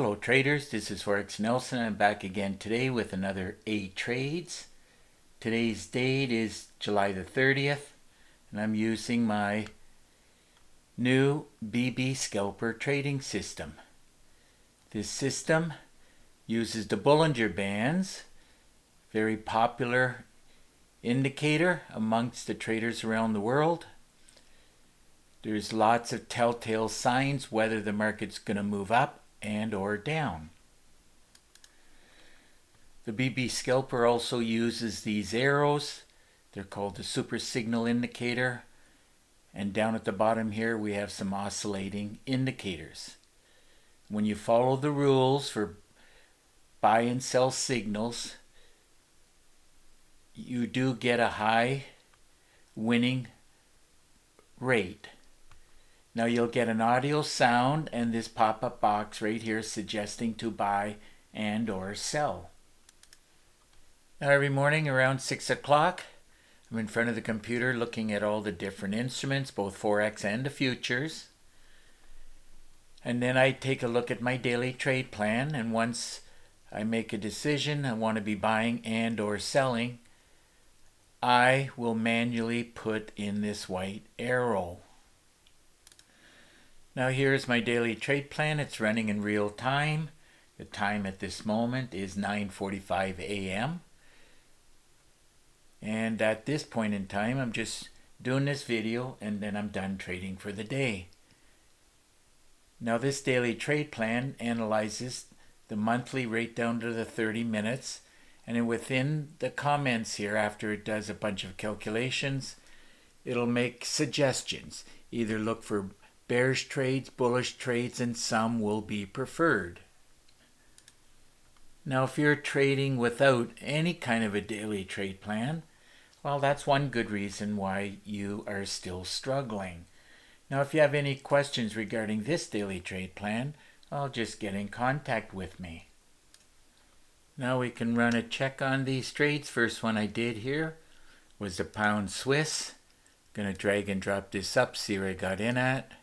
Hello traders, this is Forex Nelson. I'm back again today with another 8 trades. Today's date is July the 30th and I'm using my new BB Scalper trading system. This system uses the Bollinger Bands, very popular indicator amongst the traders around the world. There's lots of telltale signs whether the market's going to move up and or down. The BB Scalper also uses these arrows. They're called the super signal indicator. And down at the bottom here we have some oscillating indicators. When you follow the rules for buy and sell signals, you do get a high winning rate. Now you'll get an audio sound and this pop-up box right here suggesting to buy and or sell. Now every morning around 6 o'clock, I'm in front of the computer looking at all the different instruments, both Forex and the futures. And then I take a look at my daily trade plan, and once I make a decision I want to be buying and or selling, I will manually put in this white arrow. Now here's my daily trade plan. It's running in real time. The time at this moment is 9:45 a.m. And at this point in time, I'm just doing this video and then I'm done trading for the day. Now this daily trade plan analyzes the monthly right down to the 30 minutes. And then within the comments here, after it does a bunch of calculations, it'll make suggestions. Either look for bearish trades, bullish trades, and some will be preferred. Now if you're trading without any kind of a daily trade plan, well, that's one good reason why you are still struggling. Now if you have any questions regarding this daily trade plan, I'll just get in contact with me. Now we can run a check on these trades. First one I did here was the pound Swiss. Gonna drag and drop this up, see where I got in at.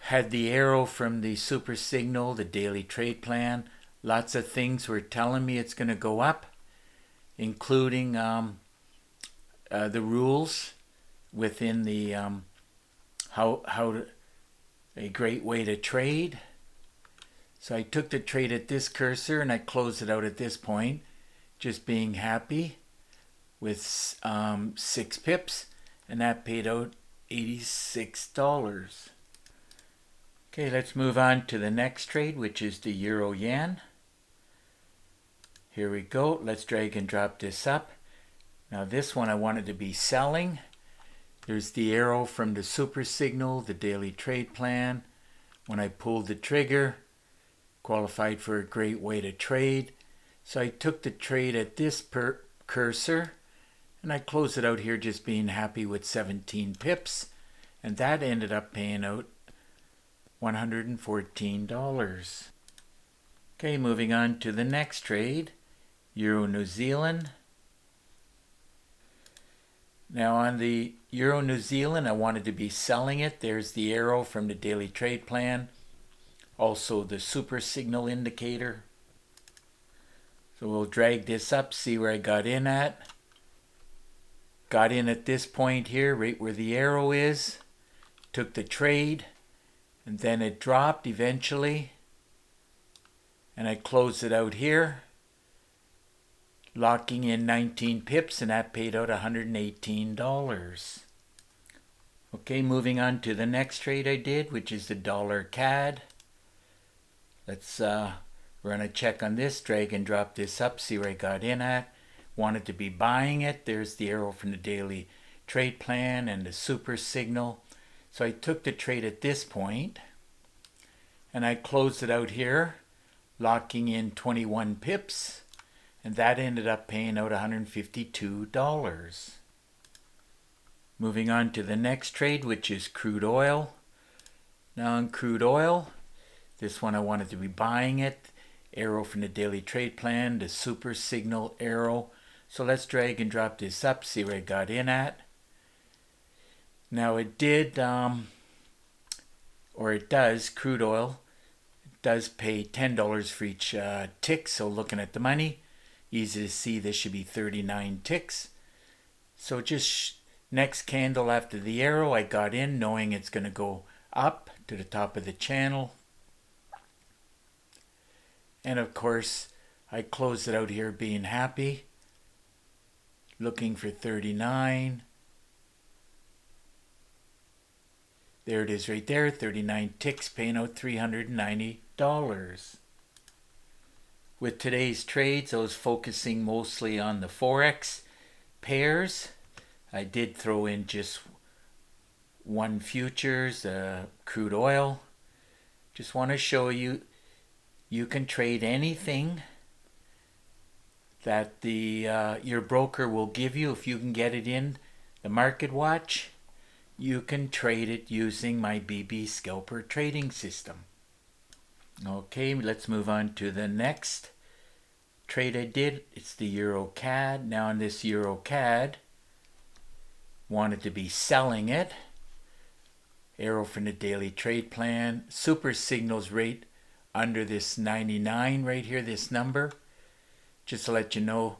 Had the arrow from the super signal, the daily trade plan. Lots of things were telling me it's going to go up, including the rules within the a great way to trade. So I took the trade at this cursor and I closed it out at this point, just being happy with 6 pips, and that paid out $86. Okay, let's move on to the next trade, which is the Euro Yen. Here we go. Let's drag and drop this up. Now this one I wanted to be selling. There's the arrow from the super signal, the daily trade plan. When I pulled the trigger, qualified for a great way to trade. So I took the trade at this cursor and I closed it out here just being happy with 17 pips. And that ended up paying out $114. Okay, moving on to the next trade, Euro New Zealand. Now on the Euro New Zealand, I wanted to be selling it. There's the arrow from the daily trade plan, also the super signal indicator. So we'll drag this up, see where I got in at. Got in at this point here, right where the arrow is. Took the trade. And then it dropped eventually, and I closed it out here, locking in 19 pips, and that paid out $118. Okay, moving on to the next trade I did, which is the dollar CAD. Let's run a check on this, drag and drop this up, see where I got in at. Wanted to be buying it. There's the arrow from the daily trade plan and the super signal. So I took the trade at this point and I closed it out here, locking in 21 pips, and that ended up paying out $152. Moving on to the next trade, which is crude oil. Now on crude oil, this one I wanted to be buying it. Arrow from the daily trade plan, the super signal arrow. So let's drag and drop this up, see where I got in at. Now it did, or it does, crude oil does pay $10 for each tick. So looking at the money, easy to see this should be 39 ticks. So just next candle after the arrow, I got in knowing it's going to go up to the top of the channel. And of course, I closed it out here being happy, looking for 39. There it is right there, 39 ticks, paying out $390. With today's trades, I was focusing mostly on the Forex pairs. I did throw in just one futures, crude oil. Just want to show you, you can trade anything that your broker will give you. If you can get it in the Market Watch, you can trade it using my BB Scalper trading system. Okay, let's move on to the next trade I did. It's the Euro CAD. Now on this Euro CAD, wanted to be selling it. Arrow from the daily trade plan. Super signals right under this 99 right here, this number. Just to let you know,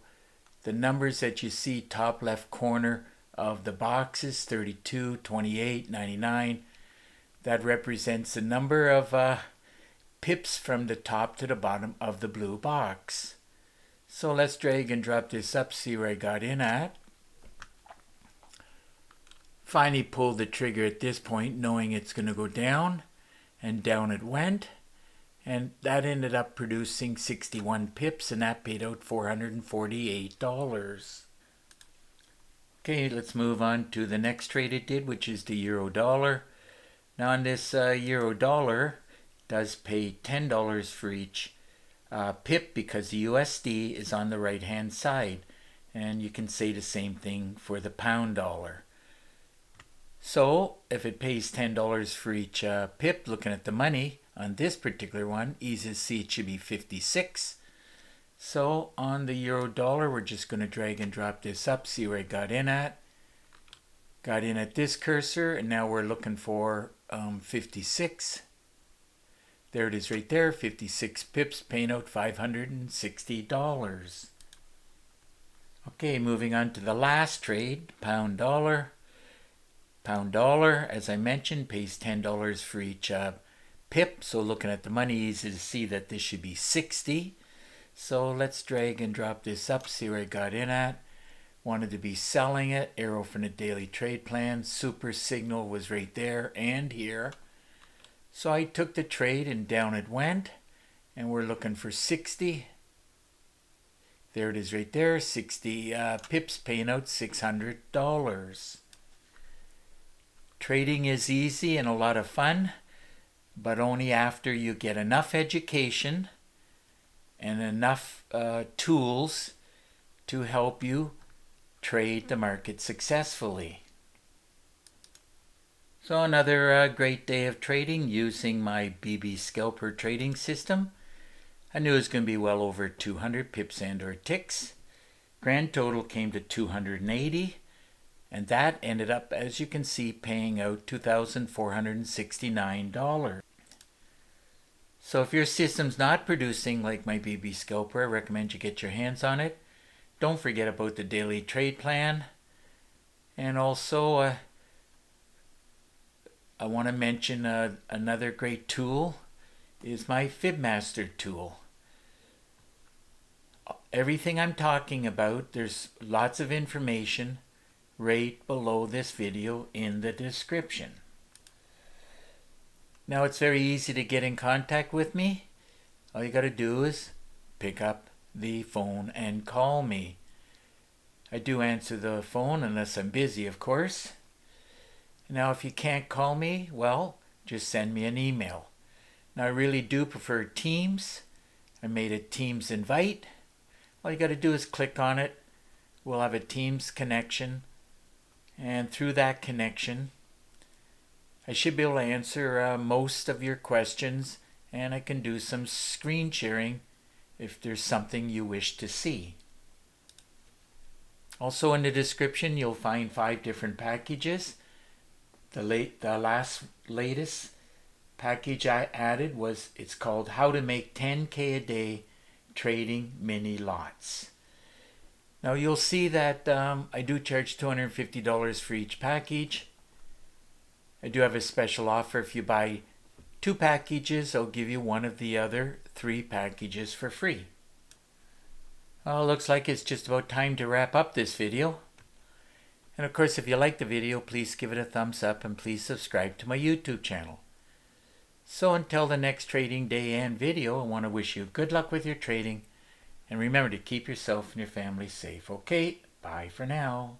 the numbers that you see top left corner of the boxes, 32, 28, 99, that represents the number of pips from the top to the bottom of the blue box. So let's drag and drop this up, see where I got in at. Finally pulled the trigger at this point, knowing it's going to go down, and down it went. And that ended up producing 61 pips, and that paid out $448. Okay, let's move on to the next trade it did, which is the euro dollar. Now on this euro dollar, does pay $10 for each pip because the USD is on the right hand side. And you can say the same thing for the pound dollar. So if it pays $10 for each pip, looking at the money on this particular one, easy to see it should be 56. So on the euro dollar, we're just going to drag and drop this up, see where I got in at. Got in at this cursor, and now we're looking for 56. There it is right there, 56 pips, paying out $560. Okay, moving on to the last trade, pound dollar. Pound dollar, as I mentioned, pays $10 for each pip. So looking at the money, easy to see that this should be 60. So let's drag and drop this up, see where I got in at. Wanted to be selling it. Arrow from the daily trade plan. Super signal was right there and here. So I took the trade and down it went. And we're looking for 60. There it is right there. 60 pips, paying out $600. Trading is easy and a lot of fun, but only after you get enough education and enough tools to help you trade the market successfully. So another great day of trading using my BB Scalper trading system. I knew it was going to be well over 200 pips and or ticks. Grand total came to 280, and that ended up, as you can see, paying out $2,469. So if your system's not producing like my BB Scalper, I recommend you get your hands on it. Don't forget about the daily trade plan. And also, I want to mention another great tool is my FibMaster tool. Everything I'm talking about, there's lots of information right below this video in the description. Now it's very easy to get in contact with me. All you got to do is pick up the phone and call me. I do answer the phone unless I'm busy, of course. Now if you can't call me, well, just send me an email. Now I really do prefer Teams. I made a Teams invite. All you got to do is click on it. We'll have a Teams connection. And through that connection, I should be able to answer most of your questions, and I can do some screen sharing if there's something you wish to see. Also in the description, you'll find 5 different packages. The latest package I added was, it's called How to Make 10K a Day Trading Mini Lots. Now you'll see that I do charge $250 for each package. I do have a special offer. If you buy 2 packages, I'll give you one of the other 3 packages for free. Looks like it's just about time to wrap up this video. And of course, if you like the video, please give it a thumbs up and please subscribe to my YouTube channel. So until the next trading day and video, I want to wish you good luck with your trading. And remember to keep yourself and your family safe. Okay, bye for now.